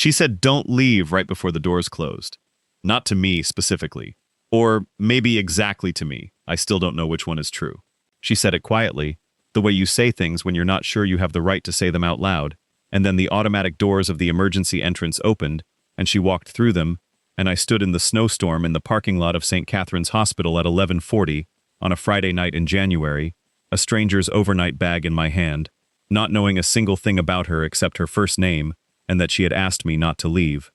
She said don't leave right before the doors closed. Not to me specifically. Or maybe exactly to me. I still don't know which one is true. She said it quietly, the way you say things when you're not sure you have the right to say them out loud, and then the automatic doors of the emergency entrance opened, and she walked through them, and I stood in the snowstorm in the parking lot of St. Catherine's Hospital at 11:40 on a Friday night in January, a stranger's overnight bag in my hand, not knowing a single thing about her except her first name and that she had asked me not to leave.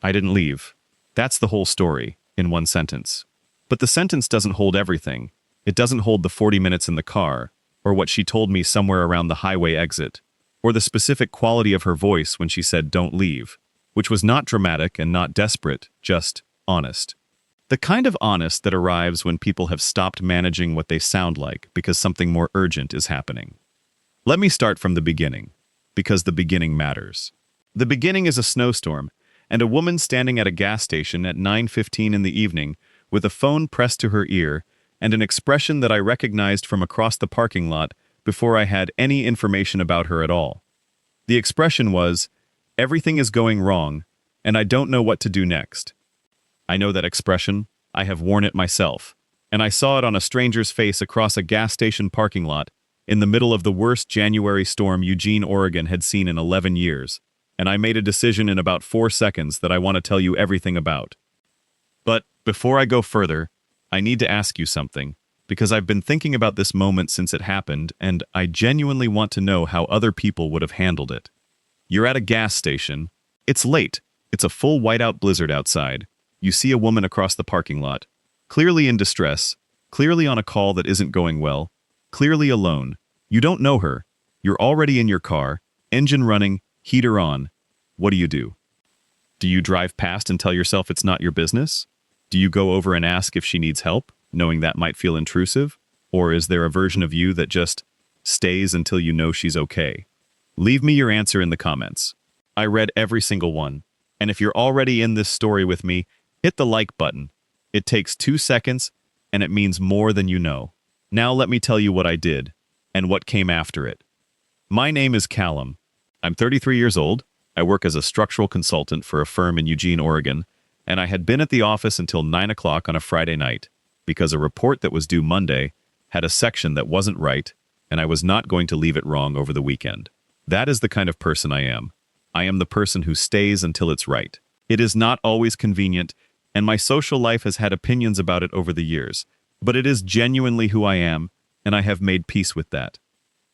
I didn't leave. That's the whole story, in one sentence. But the sentence doesn't hold everything. It doesn't hold the 40 minutes in the car, or what she told me somewhere around the highway exit, or the specific quality of her voice when she said don't leave, which was not dramatic and not desperate, just honest. The kind of honest that arrives when people have stopped managing what they sound like because something more urgent is happening. Let me start from the beginning, because the beginning matters. The beginning is a snowstorm, and a woman standing at a gas station at 9:15 in the evening with a phone pressed to her ear and an expression that I recognized from across the parking lot before I had any information about her at all. The expression was, "Everything is going wrong, and I don't know what to do next." I know that expression. I have worn it myself, and I saw it on a stranger's face across a gas station parking lot in the middle of the worst January storm Eugene, Oregon had seen in 11 years, and I made a decision in about 4 seconds that I want to tell you everything about. But before I go further, I need to ask you something, because I've been thinking about this moment since it happened, and I genuinely want to know how other people would have handled it. You're at a gas station. It's late. It's a full whiteout blizzard outside. You see a woman across the parking lot, clearly in distress, clearly on a call that isn't going well, clearly alone. You don't know her. You're already in your car, engine running, heater on. What do? Do you drive past and tell yourself it's not your business? Do you go over and ask if she needs help, knowing that might feel intrusive? Or is there a version of you that just stays until you know she's okay? Leave me your answer in the comments. I read every single one. And if you're already in this story with me, hit the like button. It takes 2 seconds, and it means more than you know. Now let me tell you what I did, and what came after it. My name is Callum. I'm 33 years old. I work as a structural consultant for a firm in Eugene, Oregon, and I had been at the office until 9 o'clock on a Friday night, because a report that was due Monday had a section that wasn't right, and I was not going to leave it wrong over the weekend. That is the kind of person I am. I am the person who stays until it's right. It is not always convenient, and my social life has had opinions about it over the years, but it is genuinely who I am, and I have made peace with that.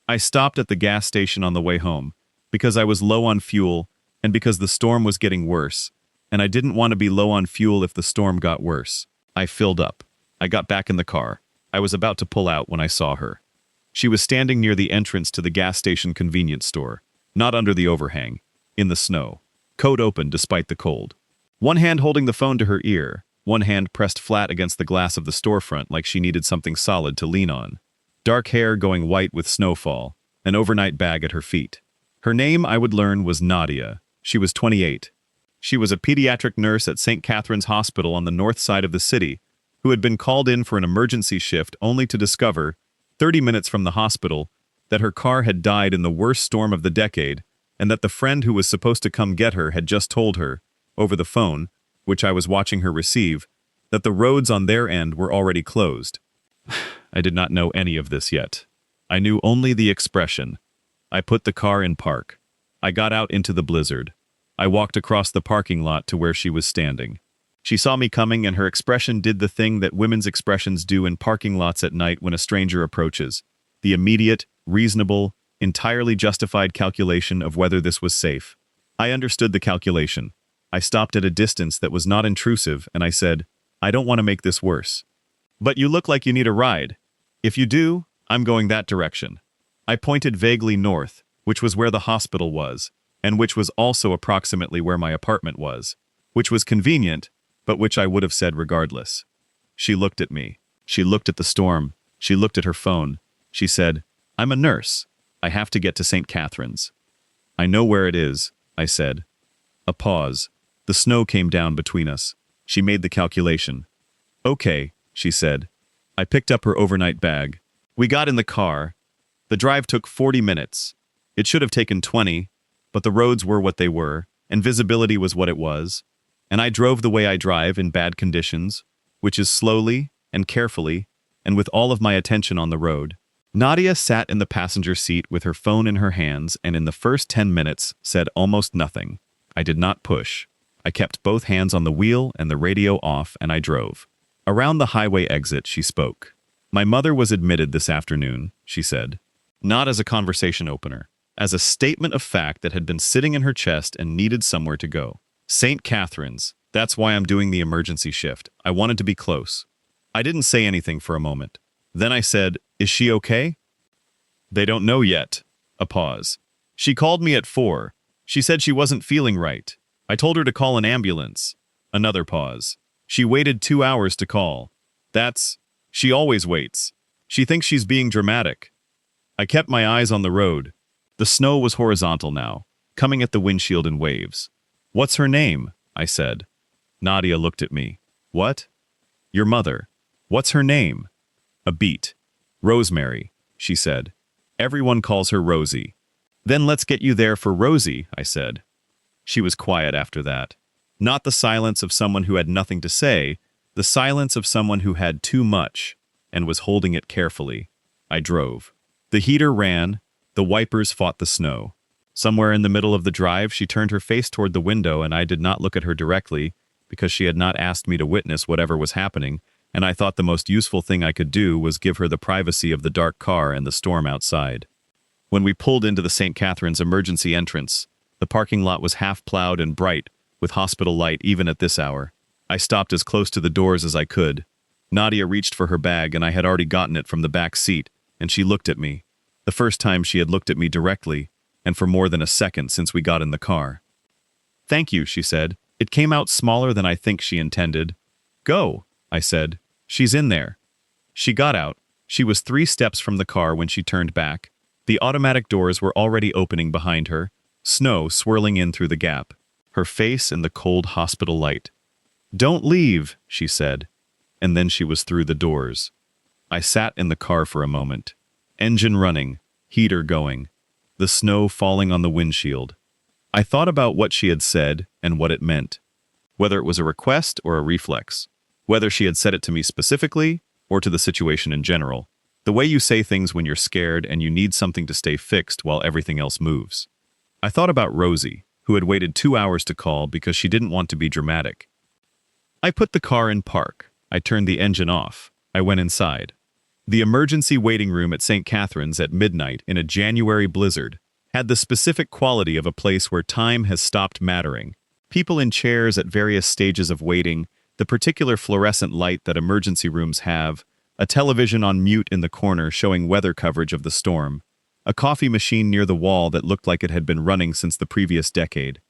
I stopped at the gas station on the way home, because I was low on fuel, and because the storm was getting worse, and I didn't want to be low on fuel if the storm got worse. I filled up. I got back in the car. I was about to pull out when I saw her. She was standing near the entrance to the gas station convenience store, not under the overhang, in the snow, coat open despite the cold. One hand holding the phone to her ear, one hand pressed flat against the glass of the storefront like she needed something solid to lean on. Dark hair going white with snowfall, an overnight bag at her feet. Her name, I would learn, was Nadia. She was 28. She was a pediatric nurse at St. Catherine's Hospital on the north side of the city, who had been called in for an emergency shift only to discover, 30 minutes from the hospital, that her car had died in the worst storm of the decade, and that the friend who was supposed to come get her had just told her, over the phone, which I was watching her receive, that the roads on their end were already closed. I did not know any of this yet. I knew only the expression. I put the car in park. I got out into the blizzard. I walked across the parking lot to where she was standing. She saw me coming, and her expression did the thing that women's expressions do in parking lots at night when a stranger approaches. The immediate, reasonable, entirely justified calculation of whether this was safe. I understood the calculation. I stopped at a distance that was not intrusive, and I said, "I don't want to make this worse. But you look like you need a ride. If you do, I'm going that direction." I pointed vaguely north, which was where the hospital was, and which was also approximately where my apartment was, which was convenient, but which I would have said regardless. She looked at me. She looked at the storm. She looked at her phone. She said, "I'm a nurse. I have to get to St. Catherine's." "I know where it is," I said. A pause. The snow came down between us. She made the calculation. "Okay," she said. I picked up her overnight bag. We got in the car. The drive took 40 minutes. It should have taken 20, but the roads were what they were, and visibility was what it was, and I drove the way I drive in bad conditions, which is slowly and carefully and with all of my attention on the road. Nadia sat in the passenger seat with her phone in her hands and in the first 10 minutes said almost nothing. I did not push. I kept both hands on the wheel and the radio off, and I drove. Around the highway exit, she spoke. My mother was admitted this afternoon, she said. Not as a conversation opener, as a statement of fact that had been sitting in her chest and needed somewhere to go. St. Catherine's. That's why I'm doing the emergency shift. I wanted to be close. I didn't say anything for a moment. Then I said, "Is she okay?" "They don't know yet." A pause. "She called me at 4. She said she wasn't feeling right. I told her to call an ambulance." Another pause. "She waited 2 hours to call. She always waits. She thinks she's being dramatic." I kept my eyes on the road. The snow was horizontal now, coming at the windshield in waves. "What's her name?" I said. Nadia looked at me. "What?" "Your mother. What's her name?" A beat. "Rosemary," she said. "Everyone calls her Rosie." "Then let's get you there for Rosie," I said. She was quiet after that. Not the silence of someone who had nothing to say, the silence of someone who had too much and was holding it carefully. I drove. The heater ran, the wipers fought the snow. Somewhere in the middle of the drive, she turned her face toward the window, and I did not look at her directly because she had not asked me to witness whatever was happening, and I thought the most useful thing I could do was give her the privacy of the dark car and the storm outside. When we pulled into the St. Catherine's emergency entrance, the parking lot was half-plowed and bright, with hospital light even at this hour. I stopped as close to the doors as I could. Nadia reached for her bag, and I had already gotten it from the back seat, and she looked at me. The first time she had looked at me directly, and for more than a second since we got in the car. "Thank you," she said. It came out smaller than I think she intended. "Go," I said. "She's in there." She got out. She was 3 steps from the car when she turned back. The automatic doors were already opening behind her, snow swirling in through the gap, her face in the cold hospital light. "Don't leave," she said, and then she was through the doors. I sat in the car for a moment. Engine running, heater going, the snow falling on the windshield. I thought about what she had said and what it meant, whether it was a request or a reflex, whether she had said it to me specifically or to the situation in general. The way you say things when you're scared and you need something to stay fixed while everything else moves. I thought about Rosie, who had waited 2 hours to call because she didn't want to be dramatic. I put the car in park. I turned the engine off. I went inside. The emergency waiting room at St. Catherine's at midnight in a January blizzard had the specific quality of a place where time has stopped mattering. People in chairs at various stages of waiting, the particular fluorescent light that emergency rooms have, a television on mute in the corner showing weather coverage of the storm, a coffee machine near the wall that looked like it had been running since the previous decade.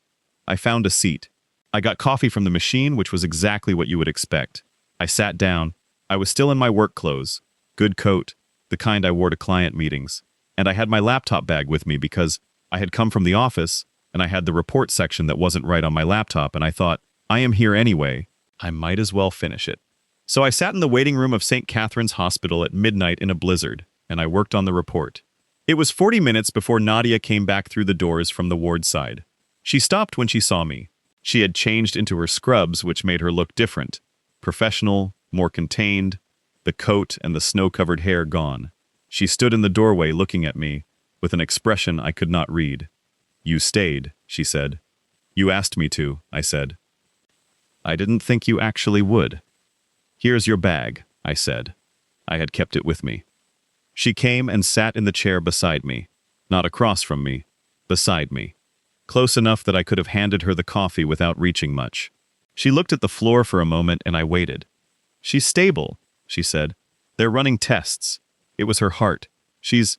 I found a seat. I got coffee from the machine, which was exactly what you would expect. I sat down. I was still in my work clothes. Good coat, the kind I wore to client meetings. And I had my laptop bag with me because I had come from the office, and I had the report section that wasn't right on my laptop, and I thought, I am here anyway. I might as well finish it. So I sat in the waiting room of St. Catherine's Hospital at midnight in a blizzard, and I worked on the report. It was 40 minutes before Nadia came back through the doors from the ward side. She stopped when she saw me. She had changed into her scrubs, which made her look different. Professional, more contained, the coat and the snow-covered hair gone. She stood in the doorway looking at me, with an expression I could not read. "You stayed," she said. "You asked me to," I said. "I didn't think you actually would." "Here's your bag," I said. I had kept it with me. She came and sat in the chair beside me, not across from me, beside me, close enough that I could have handed her the coffee without reaching much. She looked at the floor for a moment and I waited. "She's stable," she said. "They're running tests. It was her heart. She's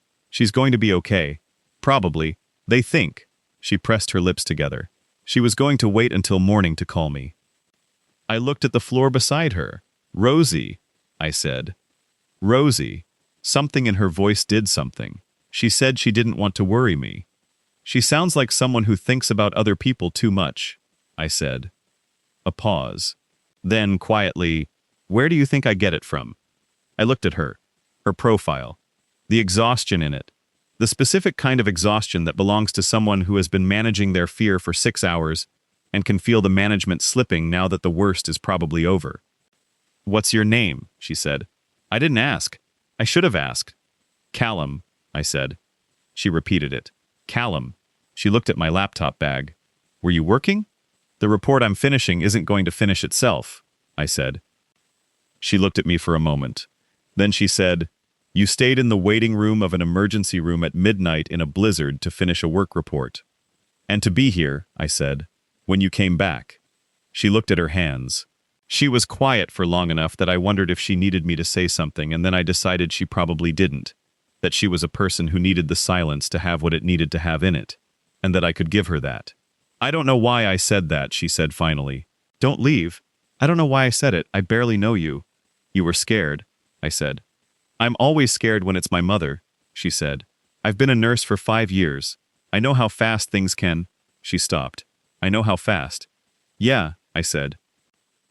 going to be okay. Probably. They think." She pressed her lips together. She was going to wait until morning to call me. I looked at the floor beside her. "Rosie," I said. "Rosie." Something in her voice did something. She said she didn't want to worry me. "She sounds like someone who thinks about other people too much," I said. A pause. Then, quietly, "Where do you think I get it from?" I looked at her. Her profile. The exhaustion in it. The specific kind of exhaustion that belongs to someone who has been managing their fear for 6 hours and can feel the management slipping now that the worst is probably over. "What's your name?" she said. I didn't ask. I should have asked. "Callum," I said. She repeated it. "Callum." She looked at my laptop bag. "Were you working?" "The report I'm finishing isn't going to finish itself," I said. She looked at me for a moment. Then she said, "You stayed in the waiting room of an emergency room at midnight in a blizzard to finish a work report. And to be here," I said, "when you came back." She looked at her hands. She was quiet for long enough that I wondered if she needed me to say something, and then I decided she probably didn't, that she was a person who needed the silence to have what it needed to have in it, and that I could give her that. "I don't know why I said that," she said finally. "Don't leave. I don't know why I said it. I barely know you." "You were scared," I said. "I'm always scared when it's my mother," she said. "I've been a nurse for 5 years. I know how fast things can—" She stopped. "I know how fast." "Yeah," I said.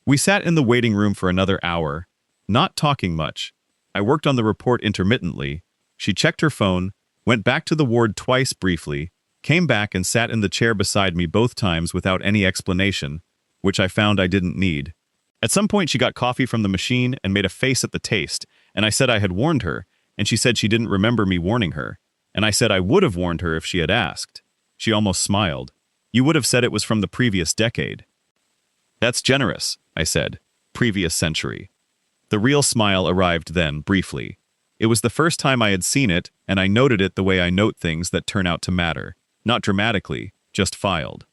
We sat in the waiting room for another hour, not talking much. I worked on the report intermittently. She checked her phone, went back to the ward twice briefly, came back and sat in the chair beside me both times without any explanation, which I found I didn't need. At some point she got coffee from the machine and made a face at the taste, and I said I had warned her, and she said she didn't remember me warning her, and I said I would have warned her if she had asked. She almost smiled. "You would have said it was from the previous decade." "That's generous," I said. "Previous century." The real smile arrived then, briefly. It was the first time I had seen it, and I noted it the way I note things that turn out to matter. Not dramatically, just filed.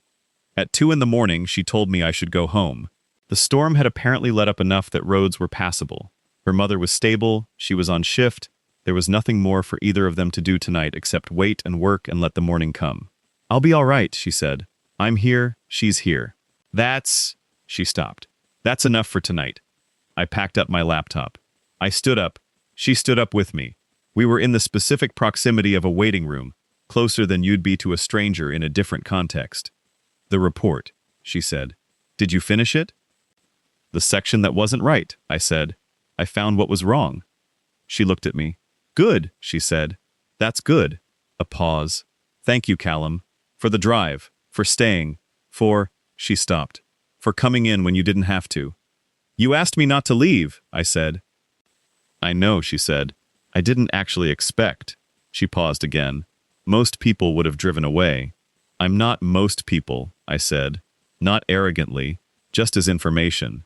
At 2 in the morning, she told me I should go home. The storm had apparently let up enough that roads were passable. Her mother was stable, she was on shift, there was nothing more for either of them to do tonight except wait and work and let the morning come. "I'll be all right," she said. "I'm here, she's here." She stopped. "That's enough for tonight." I packed up my laptop. I stood up. She stood up with me. We were in the specific proximity of a waiting room, closer than you'd be to a stranger in a different context. "The report," she said. "Did you finish it?" "The section that wasn't right," I said. "I found what was wrong." She looked at me. "Good," she said. "That's good." A pause. "Thank you, Callum. For the drive. For staying. For—" She stopped. "For coming in when you didn't have to." "You asked me not to leave," I said. "I know," she said. "I didn't actually expect." She paused again. "Most people would have driven away." "I'm not most people," I said. Not arrogantly, just as information.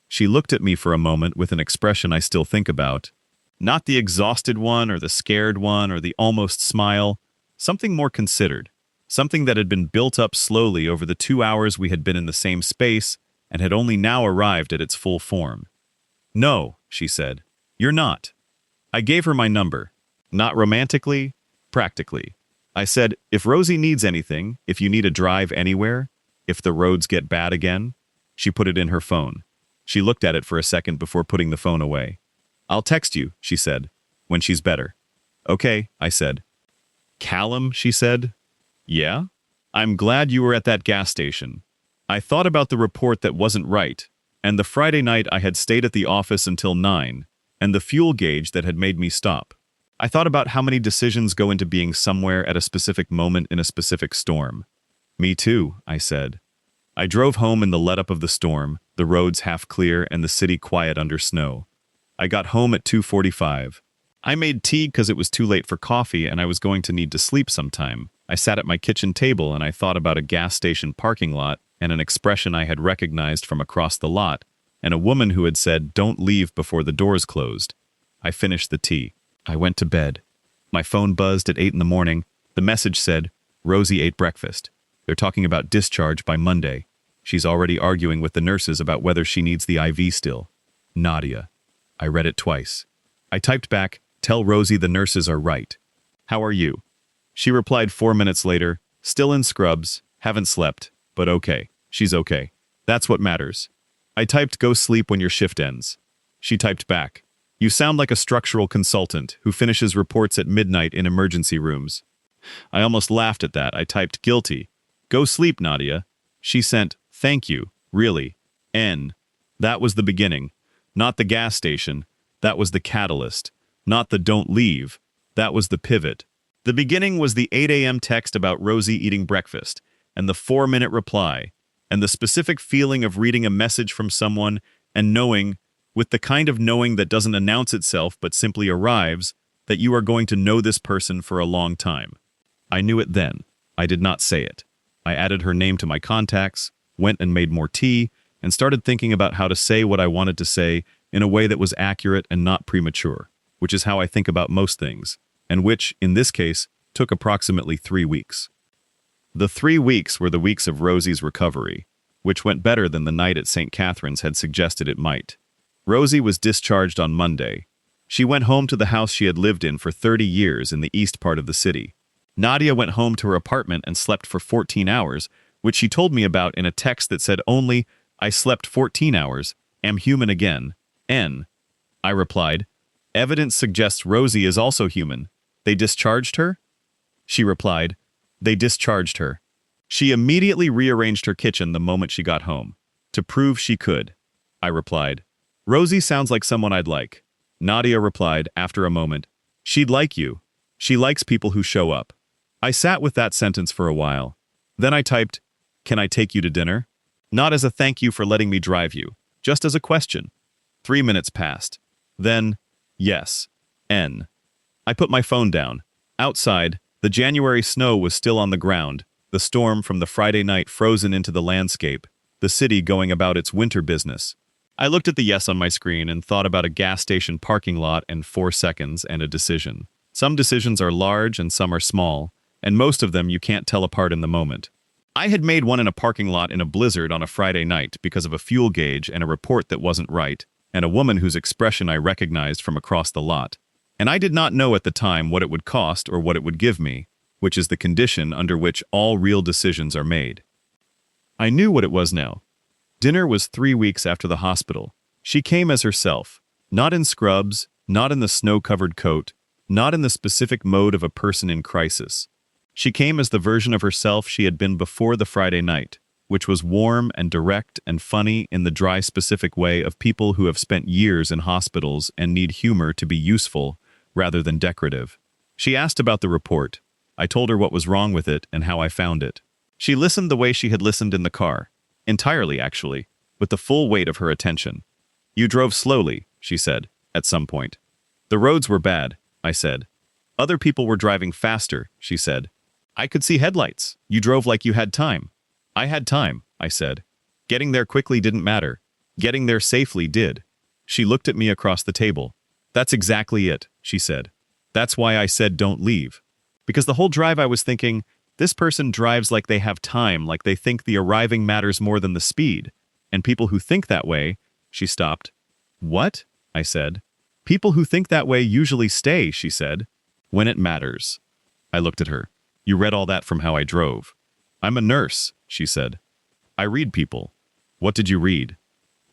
She looked at me for a moment with an expression I still think about. Not the exhausted one or the scared one or the almost smile. Something more considered. Something that had been built up slowly over the 2 hours we had been in the same space and had only now arrived at its full form. "No," she said. "You're not." I gave her my number. Not romantically, practically. I said, "If Rosie needs anything, if you need a drive anywhere, if the roads get bad again." She put it in her phone. She looked at it for a second before putting the phone away. "I'll text you," she said, "when she's better." "Okay," I said. "Callum," she said. "Yeah? I'm glad you were at that gas station. I thought about the report that wasn't right, and the Friday night I had stayed at the office until 9, and the fuel gauge that had made me stop. I thought about how many decisions go into being somewhere at a specific moment in a specific storm." "Me too," I said. I drove home in the let-up of the storm, the roads half clear and the city quiet under snow. I got home at 2:45. I made tea because it was too late for coffee and I was going to need to sleep sometime. I sat at my kitchen table and I thought about a gas station parking lot and an expression I had recognized from across the lot, and a woman who had said, "Don't leave before the doors closed." I finished the tea. I went to bed. My phone buzzed at 8 in the morning. The message said, "Rosie ate breakfast. They're talking about discharge by Monday. She's already arguing with the nurses about whether she needs the IV still. Nadia." I read it twice. I typed back, "Tell Rosie the nurses are right. How are you?" She replied 4 minutes later, "Still in scrubs, haven't slept, but okay. She's okay. That's what matters." I typed, "Go sleep when your shift ends." She typed back, "You sound like a structural consultant who finishes reports at midnight in emergency rooms." I almost laughed at that. I typed, "Guilty. Go sleep, Nadia." She sent, "Thank you, really. N." That was the beginning. Not the gas station. That was the catalyst. Not the "don't leave." That was the pivot. The beginning was the 8 a.m. text about Rosie eating breakfast, and the 4-minute reply, and the specific feeling of reading a message from someone and knowing, with the kind of knowing that doesn't announce itself but simply arrives, that you are going to know this person for a long time. I knew it then. I did not say it. I added her name to my contacts, went and made more tea, and started thinking about how to say what I wanted to say in a way that was accurate and not premature, which is how I think about most things, and which, in this case, took approximately 3 weeks. The 3 weeks were the weeks of Rosie's recovery, which went better than the night at St. Catherine's had suggested it might. Rosie was discharged on Monday. She went home to the house she had lived in for 30 years in the east part of the city. Nadia went home to her apartment and slept for 14 hours, which she told me about in a text that said only, "I slept 14 hours, am human again, N." I replied, "Evidence suggests Rosie is also human. They discharged her?" She replied, "They discharged her." She immediately rearranged her kitchen the moment she got home, to prove she could. I replied, "Rosie sounds like someone I'd like." Nadia replied, after a moment, "She'd like you. She likes people who show up." I sat with that sentence for a while. Then I typed, "Can I take you to dinner?" Not as a thank you for letting me drive you, just as a question. 3 minutes passed. Then, yes, N. I put my phone down. Outside, the January snow was still on the ground, the storm from the Friday night frozen into the landscape, the city going about its winter business. I looked at the yes on my screen and thought about a gas station parking lot and 4 seconds and a decision. Some decisions are large and some are small, and most of them you can't tell apart in the moment. I had made one in a parking lot in a blizzard on a Friday night because of a fuel gauge and a report that wasn't right, and a woman whose expression I recognized from across the lot. And I did not know at the time what it would cost or what it would give me, which is the condition under which all real decisions are made. I knew what it was now. Dinner was 3 weeks after the hospital. She came as herself, not in scrubs, not in the snow-covered coat, not in the specific mode of a person in crisis. She came as the version of herself she had been before the Friday night, which was warm and direct and funny in the dry specific way of people who have spent years in hospitals and need humor to be useful rather than decorative. She asked about the report. I told her what was wrong with it and how I found it. She listened the way she had listened in the car. Entirely, actually, with the full weight of her attention. "You drove slowly," she said, at some point. "The roads were bad," I said. "Other people were driving faster," she said. "I could see headlights. You drove like you had time." "I had time," I said. "Getting there quickly didn't matter. Getting there safely did." She looked at me across the table. "That's exactly it," she said. "That's why I said don't leave. Because the whole drive I was thinking, this person drives like they have time, like they think the arriving matters more than the speed. And people who think that way," she stopped. "What?" I said. "People who think that way usually stay," she said. "When it matters." I looked at her. "You read all that from how I drove." "I'm a nurse," she said. "I read people." "What did you read?"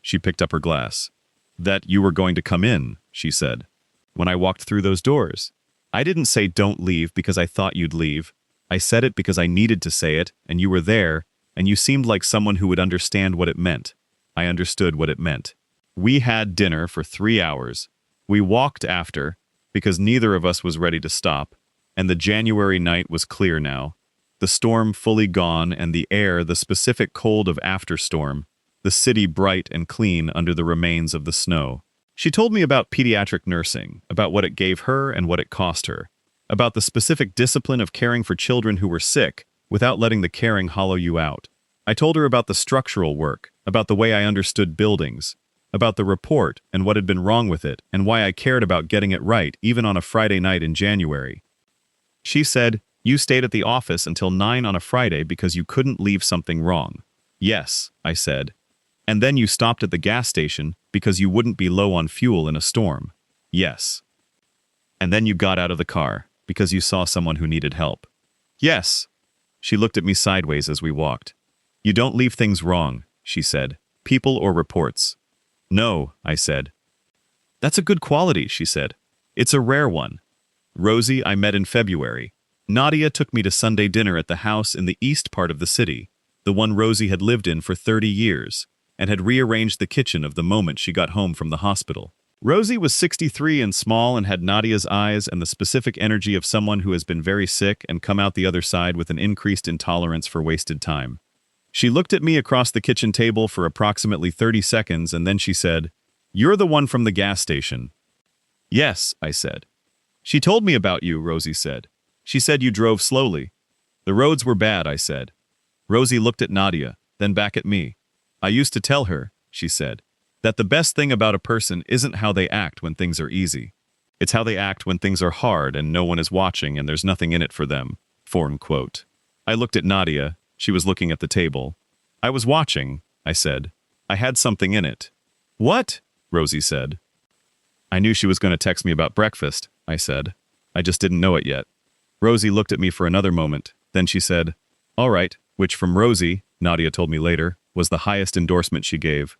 She picked up her glass. "That you were going to come in," she said. "When I walked through those doors. I didn't say don't leave because I thought you'd leave. I said it because I needed to say it, and you were there, and you seemed like someone who would understand what it meant. I understood what it meant. We had dinner for 3 hours. We walked after, because neither of us was ready to stop, and the January night was clear now. The storm fully gone, and the air the specific cold of after storm, the city bright and clean under the remains of the snow. She told me about pediatric nursing, about what it gave her and what it cost her, about the specific discipline of caring for children who were sick without letting the caring hollow you out. I told her about the structural work, about the way I understood buildings, about the report and what had been wrong with it and why I cared about getting it right even on a Friday night in January. She said, "You stayed at the office until 9 on a Friday because you couldn't leave something wrong." "Yes," I said. "And then you stopped at the gas station because you wouldn't be low on fuel in a storm." "Yes." "And then you got out of the car because you saw someone who needed help." "Yes." She looked at me sideways as we walked. "You don't leave things wrong," she said. "People or reports." "No," I said. "That's a good quality," she said. "It's a rare one." Rosie I met in February. Nadia took me to Sunday dinner at the house in the east part of the city, the one Rosie had lived in for 30 years, and had rearranged the kitchen of the moment she got home from the hospital. Rosie was 63 and small and had Nadia's eyes and the specific energy of someone who has been very sick and come out the other side with an increased intolerance for wasted time. She looked at me across the kitchen table for approximately 30 seconds and then she said, "You're the one from the gas station." "Yes," I said. "She told me about you," Rosie said. "She said you drove slowly." "The roads were bad," I said. Rosie looked at Nadia, then back at me. "I used to tell her," she said, "that the best thing about a person isn't how they act when things are easy. It's how they act when things are hard and no one is watching and there's nothing in it for them." Foreign quote. I looked at Nadia. She was looking at the table. "I was watching," I said. "I had something in it." "What?" Rosie said. "I knew she was going to text me about breakfast," I said. "I just didn't know it yet." Rosie looked at me for another moment. Then she said, "All right," which from Rosie, Nadia told me later, was the highest endorsement she gave.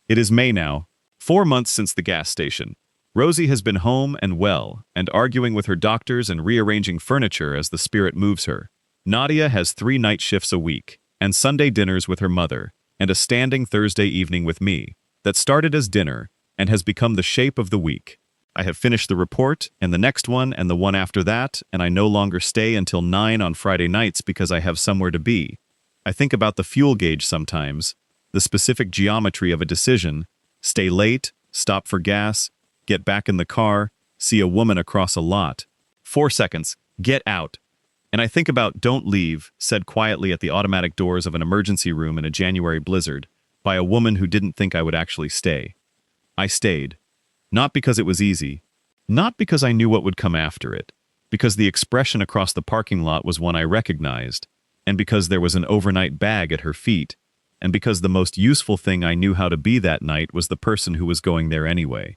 It is May now, 4 months since the gas station. Rosie has been home and well, and arguing with her doctors and rearranging furniture as the spirit moves her. Nadia has 3 night shifts a week, and Sunday dinners with her mother, and a standing Thursday evening with me, that started as dinner, and has become the shape of the week. I have finished the report, and the next one, and the one after that, and I no longer stay until 9 on Friday nights because I have somewhere to be. I think about the fuel gauge sometimes, the specific geometry of a decision, stay late, stop for gas, get back in the car, see a woman across a lot. 4 seconds, get out. And I think about "don't leave," said quietly at the automatic doors of an emergency room in a January blizzard, by a woman who didn't think I would actually stay. I stayed. Not because it was easy. Not because I knew what would come after it. Because the expression across the parking lot was one I recognized. And because there was an overnight bag at her feet. And because the most useful thing I knew how to be that night was the person who was going there anyway.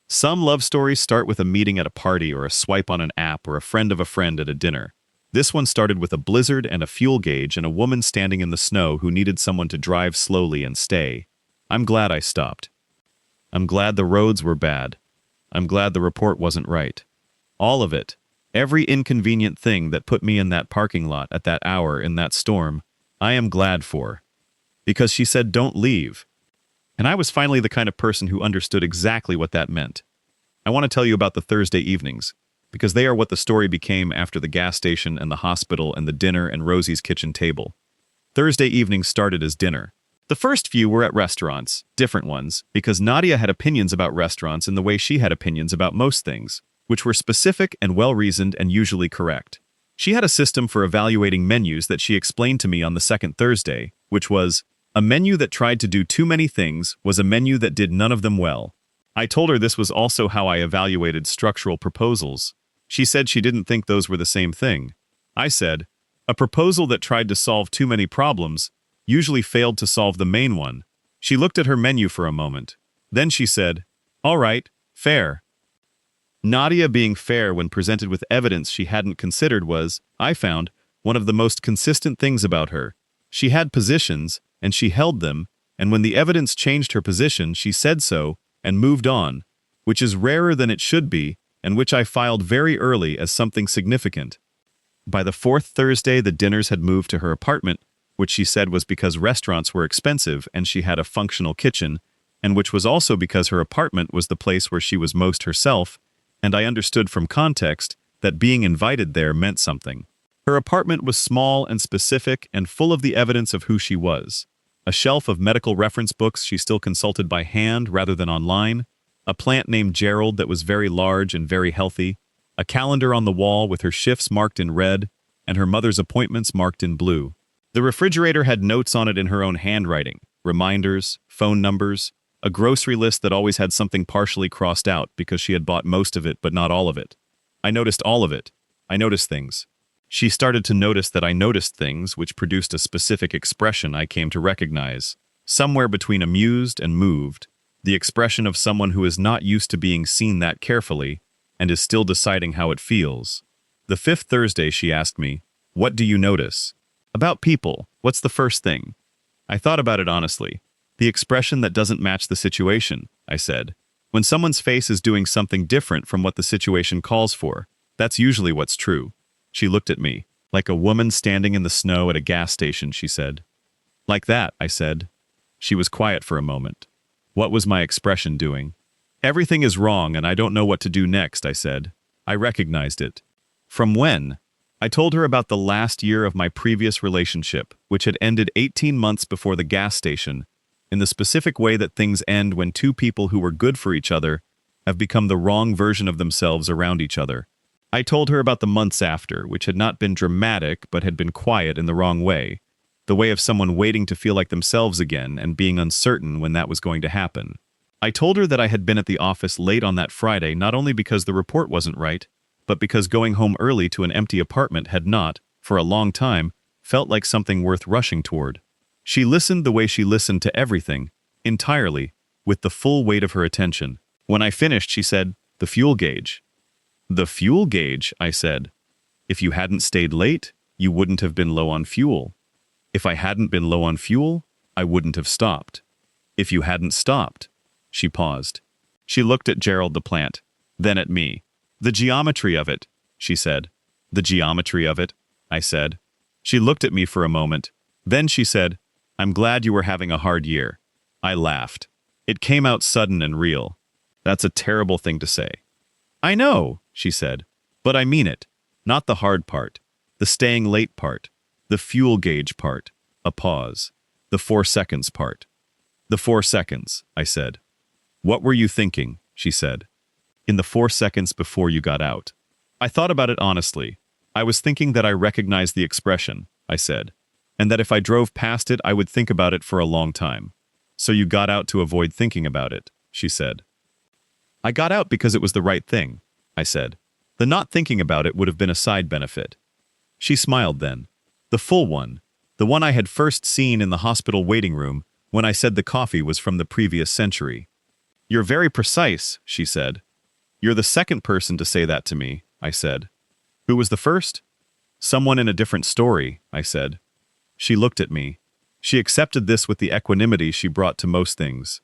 Some love stories start with a meeting at a party or a swipe on an app or a friend of a friend at a dinner. This one started with a blizzard and a fuel gauge and a woman standing in the snow who needed someone to drive slowly and stay. I'm glad I stopped. I'm glad the roads were bad. I'm glad the report wasn't right. All of it. Every inconvenient thing that put me in that parking lot at that hour in that storm, I am glad for. Because she said "don't leave." And I was finally the kind of person who understood exactly what that meant. I want to tell you about the Thursday evenings, because they are what the story became after the gas station and the hospital and the dinner and Rosie's kitchen table. Thursday evenings started as dinner. The first few were at restaurants, different ones, because Nadia had opinions about restaurants in the way she had opinions about most things, which were specific and well-reasoned and usually correct. She had a system for evaluating menus that she explained to me on the second Thursday, which was, a menu that tried to do too many things was a menu that did none of them well. I told her this was also how I evaluated structural proposals. She said she didn't think those were the same thing. I said, a proposal that tried to solve too many problems usually failed to solve the main one. She looked at her menu for a moment. Then she said, "All right, fair." Nadia being fair when presented with evidence she hadn't considered was, I found, one of the most consistent things about her. She had positions, and she held them, and when the evidence changed her position, she said so, and moved on, which is rarer than it should be, and which I filed very early as something significant. By the fourth Thursday, the dinners had moved to her apartment, which she said was because restaurants were expensive and she had a functional kitchen, and which was also because her apartment was the place where she was most herself, and I understood from context that being invited there meant something. Her apartment was small and specific and full of the evidence of who she was. A shelf of medical reference books she still consulted by hand rather than online, a plant named Gerald that was very large and very healthy, a calendar on the wall with her shifts marked in red, and her mother's appointments marked in blue. The refrigerator had notes on it in her own handwriting, reminders, phone numbers, a grocery list that always had something partially crossed out because she had bought most of it but not all of it. I noticed all of it. I noticed things. She started to notice that I noticed things, which produced a specific expression I came to recognize. Somewhere between amused and moved, the expression of someone who is not used to being seen that carefully and is still deciding how it feels. The fifth Thursday she asked me, "What do you notice?" About people, what's the first thing? I thought about it honestly. The expression that doesn't match the situation, I said. When someone's face is doing something different from what the situation calls for, that's usually what's true. She looked at me, like a woman standing in the snow at a gas station, she said. Like that, I said. She was quiet for a moment. What was my expression doing? Everything is wrong and I don't know what to do next, I said. I recognized it. From when? I told her about the last year of my previous relationship, which had ended 18 months before the gas station, in the specific way that things end when two people who were good for each other have become the wrong version of themselves around each other. I told her about the months after, which had not been dramatic but had been quiet in the wrong way, the way of someone waiting to feel like themselves again and being uncertain when that was going to happen. I told her that I had been at the office late on that Friday not only because the report wasn't right, but because going home early to an empty apartment had not, for a long time, felt like something worth rushing toward. She listened the way she listened to everything, entirely, with the full weight of her attention. When I finished, she said, "The fuel gauge." "The fuel gauge," I said. "If you hadn't stayed late, you wouldn't have been low on fuel. If I hadn't been low on fuel, I wouldn't have stopped. If you hadn't stopped." She paused. She looked at Gerald the plant, then at me. "The geometry of it," she said. "The geometry of it," I said. She looked at me for a moment. Then she said, "I'm glad you were having a hard year." I laughed. It came out sudden and real. "That's a terrible thing to say." "I know," she said. "But I mean it. Not the hard part. The staying late part. The fuel gauge part." A pause. "The 4 seconds part." "The 4 seconds," I said. "What were you thinking?" she said. "In the 4 seconds before you got out." I thought about it honestly. I was thinking that I recognized the expression, I said, and that if I drove past it, I would think about it for a long time. "So you got out to avoid thinking about it," she said. "I got out because it was the right thing," I said. "The not thinking about it would have been a side benefit." She smiled then. The full one. The one I had first seen in the hospital waiting room when I said the coffee was from the previous century. "You're very precise," she said. "You're the second person to say that to me," I said. "Who was the first?" "Someone in a different story," I said. She looked at me. She accepted this with the equanimity she brought to most things.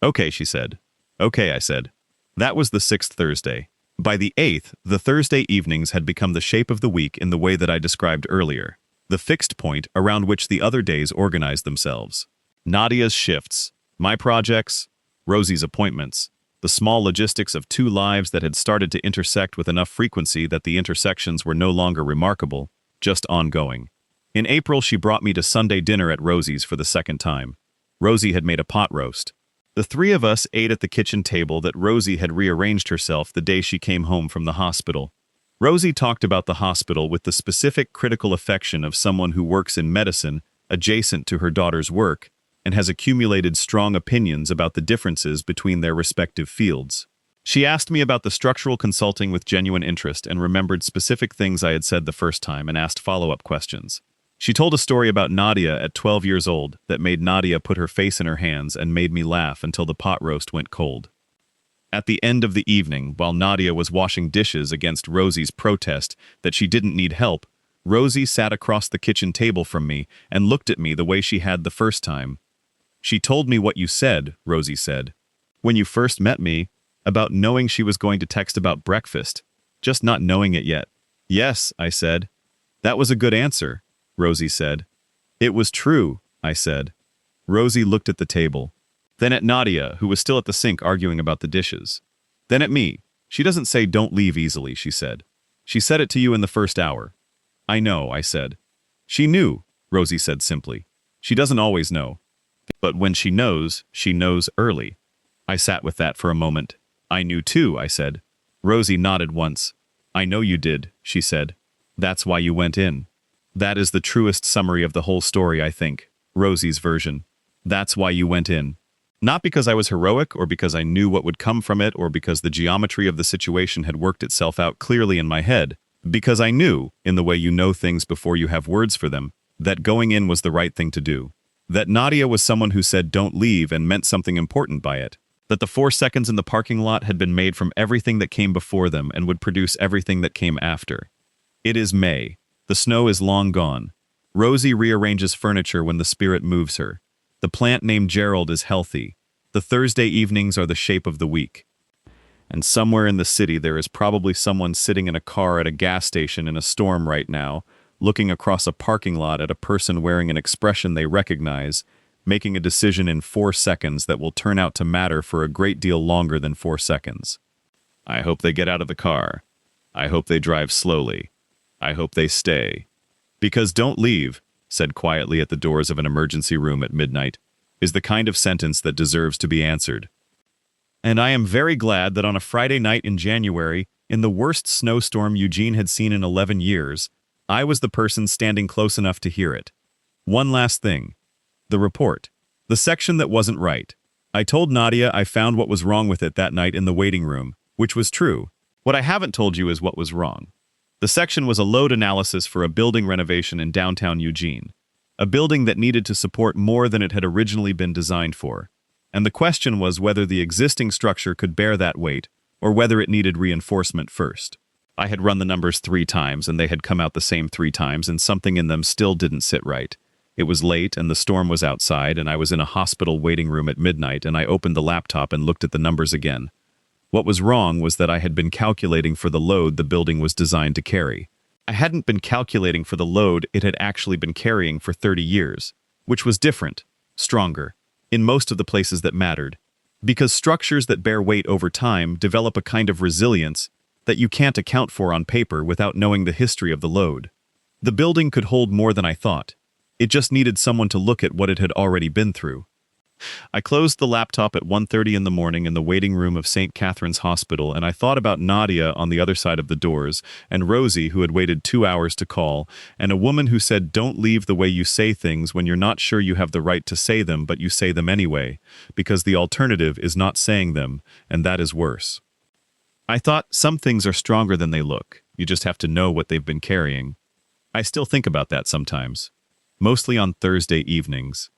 "Okay," she said. "Okay," I said. That was the 6th Thursday. By the 8th, the Thursday evenings had become the shape of the week in the way that I described earlier, the fixed point around which the other days organized themselves. Nadia's shifts, my projects, Rosie's appointments, the small logistics of two lives that had started to intersect with enough frequency that the intersections were no longer remarkable, just ongoing. In April, she brought me to Sunday dinner at Rosie's for the second time. Rosie had made a pot roast. The three of us ate at the kitchen table that Rosie had rearranged herself the day she came home from the hospital. Rosie talked about the hospital with the specific critical affection of someone who works in medicine adjacent to her daughter's work and has accumulated strong opinions about the differences between their respective fields. She asked me about the structural consulting with genuine interest and remembered specific things I had said the first time and asked follow-up questions. She told a story about Nadia at 12 years old that made Nadia put her face in her hands and made me laugh until the pot roast went cold. At the end of the evening, while Nadia was washing dishes against Rosie's protest that she didn't need help, Rosie sat across the kitchen table from me and looked at me the way she had the first time. "She told me what you said," Rosie said, "when you first met me, about knowing she was going to text about breakfast, just not knowing it yet." "Yes," I said. "That was a good answer," Rosie said. "It was true," I said. Rosie looked at the table. Then at Nadia, who was still at the sink arguing about the dishes. Then at me. "She doesn't say don't leave easily," she said. "She said it to you in the first hour." "I know," I said. "She knew," Rosie said simply. "She doesn't always know. But when she knows early." I sat with that for a moment. "I knew too," I said. Rosie nodded once. "I know you did," she said. "That's why you went in." That is the truest summary of the whole story, I think. Rosie's version. That's why you went in. Not because I was heroic, or because I knew what would come from it, or because the geometry of the situation had worked itself out clearly in my head. Because I knew, in the way you know things before you have words for them, that going in was the right thing to do. That Nadia was someone who said don't leave and meant something important by it. That the 4 seconds in the parking lot had been made from everything that came before them and would produce everything that came after. It is May. The snow is long gone. Rosie rearranges furniture when the spirit moves her. The plant named Gerald is healthy. The Thursday evenings are the shape of the week. And somewhere in the city there is probably someone sitting in a car at a gas station in a storm right now, looking across a parking lot at a person wearing an expression they recognize, making a decision in 4 seconds that will turn out to matter for a great deal longer than 4 seconds. I hope they get out of the car. I hope they drive slowly. I hope they stay. Because "don't leave," said quietly at the doors of an emergency room at midnight, is the kind of sentence that deserves to be answered. And I am very glad that on a Friday night in January, in the worst snowstorm Eugene had seen in 11 years, I was the person standing close enough to hear it. One last thing. The report. The section that wasn't right. I told Nadia I found what was wrong with it that night in the waiting room, which was true. What I haven't told you is what was wrong. The section was a load analysis for a building renovation in downtown Eugene. A building that needed to support more than it had originally been designed for. And the question was whether the existing structure could bear that weight, or whether it needed reinforcement first. I had run the numbers 3 times, and they had come out the same 3 times, and something in them still didn't sit right. It was late, and the storm was outside, and I was in a hospital waiting room at midnight, and I opened the laptop and looked at the numbers again. What was wrong was that I had been calculating for the load the building was designed to carry. I hadn't been calculating for the load it had actually been carrying for 30 years, which was different, stronger, in most of the places that mattered, because structures that bear weight over time develop a kind of resilience that you can't account for on paper without knowing the history of the load. The building could hold more than I thought. It just needed someone to look at what it had already been through. I closed the laptop at 1:30 in the morning in the waiting room of St. Catherine's Hospital, and I thought about Nadia on the other side of the doors, and Rosie, who had waited 2 hours to call, and a woman who said, "Don't leave the way you say things when you're not sure you have the right to say them, but you say them anyway, because the alternative is not saying them, and that is worse." I thought, some things are stronger than they look. You just have to know what they've been carrying. I still think about that sometimes, mostly on Thursday evenings.